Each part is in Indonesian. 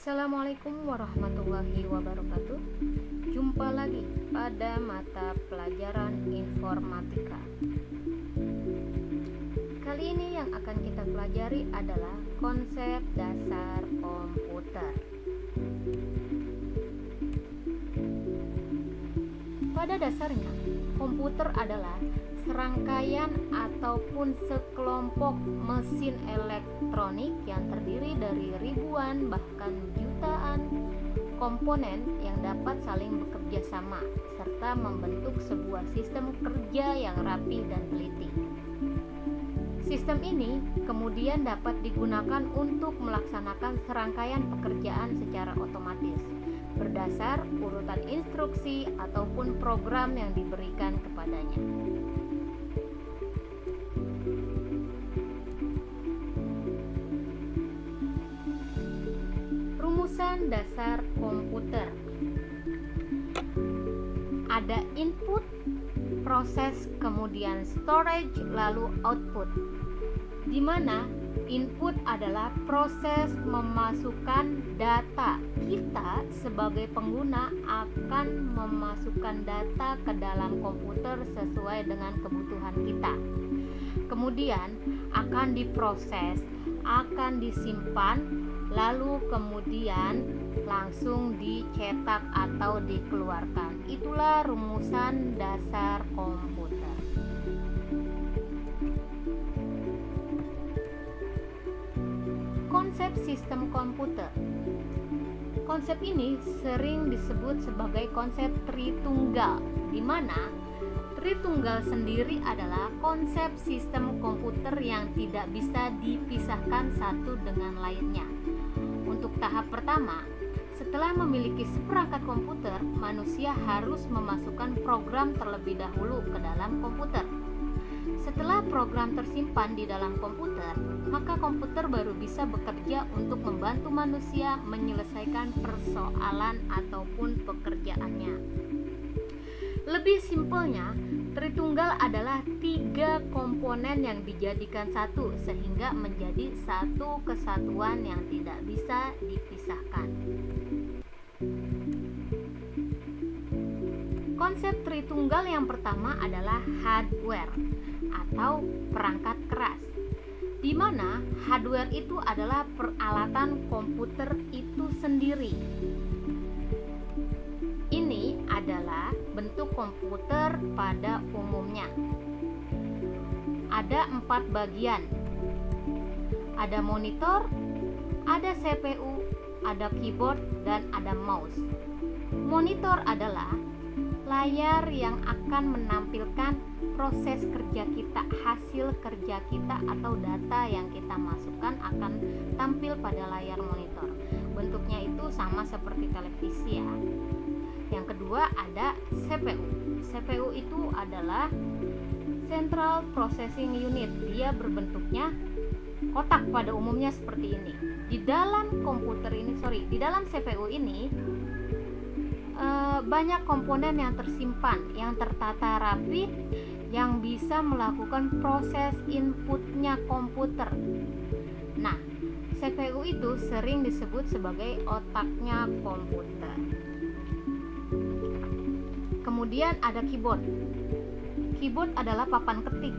Assalamualaikum warahmatullahi wabarakatuh. Jumpa lagi pada mata pelajaran informatika. Kali ini yang akan kita pelajari adalah konsep dasar komputer. Pada dasarnya, komputer adalah serangkaian ataupun sekelompok mesin elektronik yang terdiri dari ribuan bahkan jutaan komponen yang dapat saling bekerja sama serta membentuk sebuah sistem kerja yang rapi dan teliti. Sistem ini kemudian dapat digunakan untuk melaksanakan serangkaian pekerjaan secara otomatis berdasar urutan instruksi ataupun program yang diberikan kepadanya. Rumusan dasar komputer. Ada input, proses, kemudian storage, lalu output. Di mana input adalah proses memasukkan data. Kita sebagai pengguna akan memasukkan data ke dalam komputer sesuai dengan kebutuhan kita. Kemudian akan diproses, akan disimpan, lalu kemudian langsung dicetak atau dikeluarkan. Itulah rumusan dasar komputer. Konsep sistem komputer. Konsep ini sering disebut sebagai konsep Tritunggal, di mana Tritunggal sendiri adalah konsep sistem komputer yang tidak bisa dipisahkan satu dengan lainnya. Untuk tahap pertama, setelah memiliki seperangkat komputer, manusia harus memasukkan program terlebih dahulu ke dalam komputer. Setelah program tersimpan di dalam komputer, maka komputer baru bisa bekerja untuk membantu manusia menyelesaikan persoalan ataupun pekerjaannya. Lebih simpelnya, Tritunggal adalah 3 komponen yang dijadikan satu sehingga menjadi satu kesatuan yang tidak bisa dipisahkan. Konsep Tritunggal yang pertama adalah hardware atau perangkat keras, di mana hardware itu adalah peralatan komputer itu sendiri. Ini adalah bentuk komputer pada umumnya. Ada 4 bagian. Ada monitor, ada CPU, ada keyboard, dan ada mouse. Monitor adalah layar yang akan menampilkan proses kerja kita, hasil kerja kita atau data yang kita masukkan akan tampil pada layar monitor. Bentuknya itu sama seperti televisi ya. Yang kedua ada CPU. CPU itu adalah Central Processing Unit. Dia berbentuknya kotak pada umumnya seperti ini. Di dalam di dalam CPU ini banyak komponen yang tersimpan, yang tertata rapi, yang bisa melakukan proses inputnya komputer. Nah, CPU itu sering disebut sebagai otaknya komputer. Kemudian ada keyboard. Keyboard adalah papan ketik.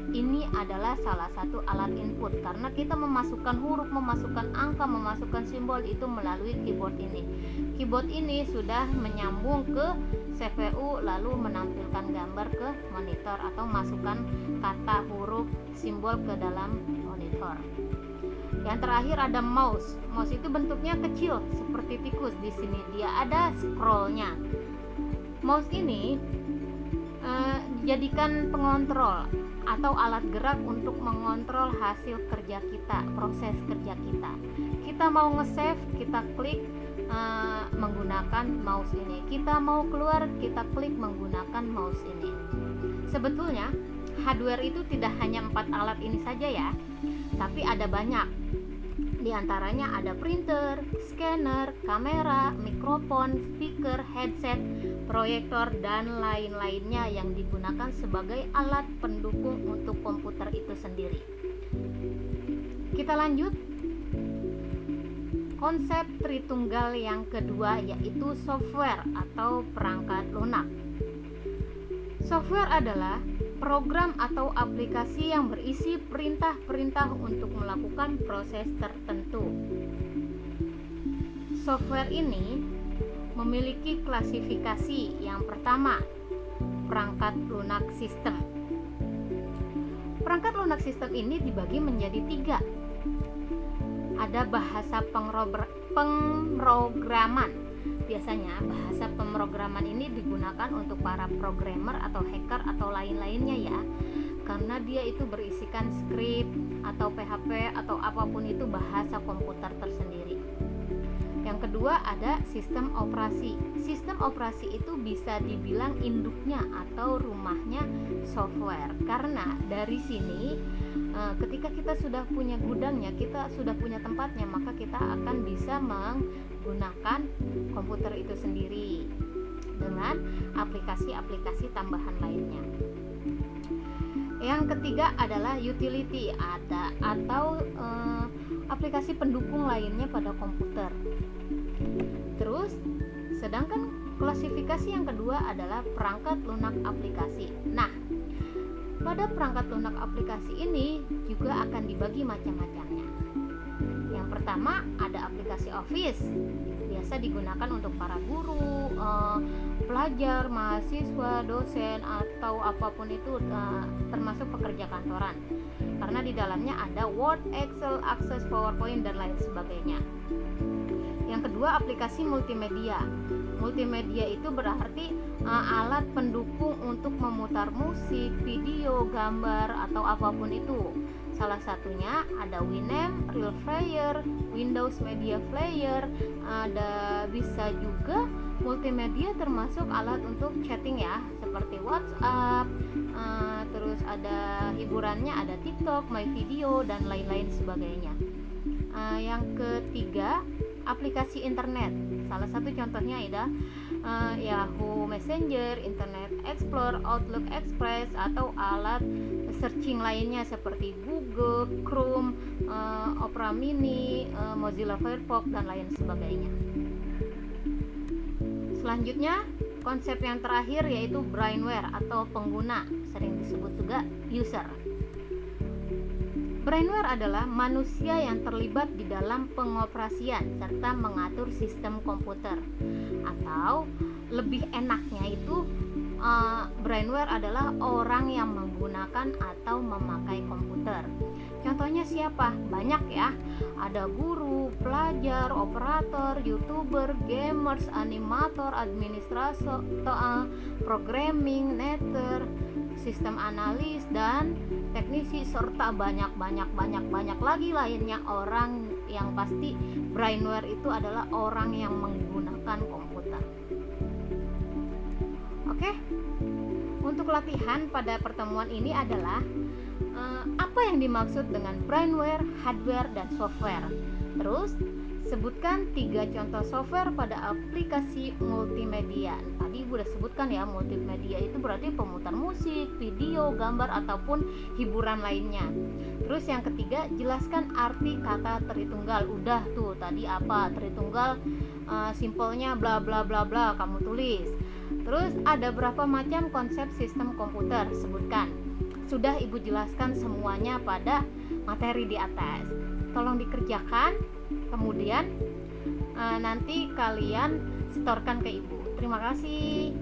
Ini adalah salah satu alat input karena kita memasukkan huruf, memasukkan angka, memasukkan simbol itu melalui keyboard ini. Keyboard ini sudah menyambung ke CPU lalu menampilkan gambar ke monitor atau masukkan kata, huruf, simbol ke dalam monitor. Yang terakhir ada mouse. Mouse itu bentuknya kecil seperti tikus. Di sini dia ada scrollnya. Mouse ini dijadikan pengontrol atau alat gerak untuk mengontrol hasil kerja kita, proses kerja kita. Kita mau nge-save, kita klik menggunakan mouse ini. Kita mau keluar, kita klik menggunakan mouse ini. Sebetulnya hardware itu tidak hanya 4 alat ini saja ya, tapi ada banyak. Di antaranya ada printer, scanner, kamera, mikrofon, speaker, headset, proyektor, dan lain-lainnya yang digunakan sebagai alat pendukung untuk komputer itu sendiri. Kita lanjut. konsep Tritunggal yang kedua yaitu software atau perangkat lunak. Software adalah program atau aplikasi yang berisi perintah-perintah untuk melakukan proses tertentu. Software ini memiliki klasifikasi. Yang pertama, perangkat lunak sistem. Perangkat lunak sistem ini dibagi menjadi 3. Ada bahasa pemrograman. Biasanya bahasa pemrograman ini digunakan untuk para programmer atau hacker atau lain-lainnya ya, karena dia itu berisikan script atau PHP atau apapun itu bahasa komputer tersendiri. Yang kedua ada sistem operasi. Sistem operasi itu bisa dibilang induknya atau rumahnya software, karena dari sini ketika kita sudah punya gudangnya, kita sudah punya tempatnya, maka kita akan bisa menggunakan komputer itu sendiri dengan aplikasi-aplikasi tambahan lainnya. Yang ketiga adalah utility atau aplikasi pendukung lainnya pada komputer. Terus, sedangkan klasifikasi yang kedua adalah perangkat lunak aplikasi. Nah, pada perangkat lunak aplikasi ini juga akan dibagi macam-macamnya. Yang pertama ada aplikasi Office, biasa digunakan untuk para guru, pelajar, mahasiswa, dosen atau apapun itu, termasuk pekerja kantoran. Karena di dalamnya ada Word, Excel, Access, PowerPoint dan lain sebagainya. Yang kedua aplikasi multimedia. Multimedia itu berarti alat pendukung untuk memutar musik, video, gambar atau apapun itu. Salah satunya ada Winamp, Real Player, Windows Media Player, ada bisa juga multimedia termasuk alat untuk chatting ya, seperti WhatsApp, terus ada hiburannya ada TikTok, My Video dan lain-lain sebagainya. Yang ketiga aplikasi internet. Salah satu contohnya ada Yahoo Messenger, Internet Explorer, Outlook Express atau alat searching lainnya seperti Google, Chrome, Opera Mini, Mozilla Firefox dan lain sebagainya. Selanjutnya, konsep yang terakhir yaitu brainware atau pengguna, sering disebut juga user. Brainware adalah manusia yang terlibat di dalam pengoperasian serta mengatur sistem komputer. Atau lebih enaknya itu brainware adalah orang yang menggunakan atau memakai komputer. Contohnya siapa? Banyak ya. Ada guru, pelajar, operator, YouTuber, gamers, animator, administrator, programming, netter, sistem analis dan teknisi serta banyak lagi lainnya. Orang yang pasti brainware itu adalah orang yang menggunakan komputer. Oke. Untuk latihan pada pertemuan ini adalah apa yang dimaksud dengan brainware, hardware dan software. Terus sebutkan 3 contoh software pada aplikasi multimedia. Tadi udah sebutkan ya, multimedia itu berarti pemutar musik, video, gambar ataupun hiburan lainnya. Terus yang ketiga, jelaskan arti kata Tritunggal. Udah tuh tadi apa Tritunggal, simpelnya bla bla bla bla kamu tulis. Terus ada berapa macam konsep sistem komputer, sebutkan. Sudah Ibu jelaskan semuanya pada materi di atas. Tolong dikerjakan, kemudian nanti kalian setorkan ke Ibu. Terima kasih.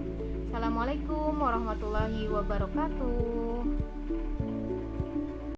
Assalamualaikum warahmatullahi wabarakatuh.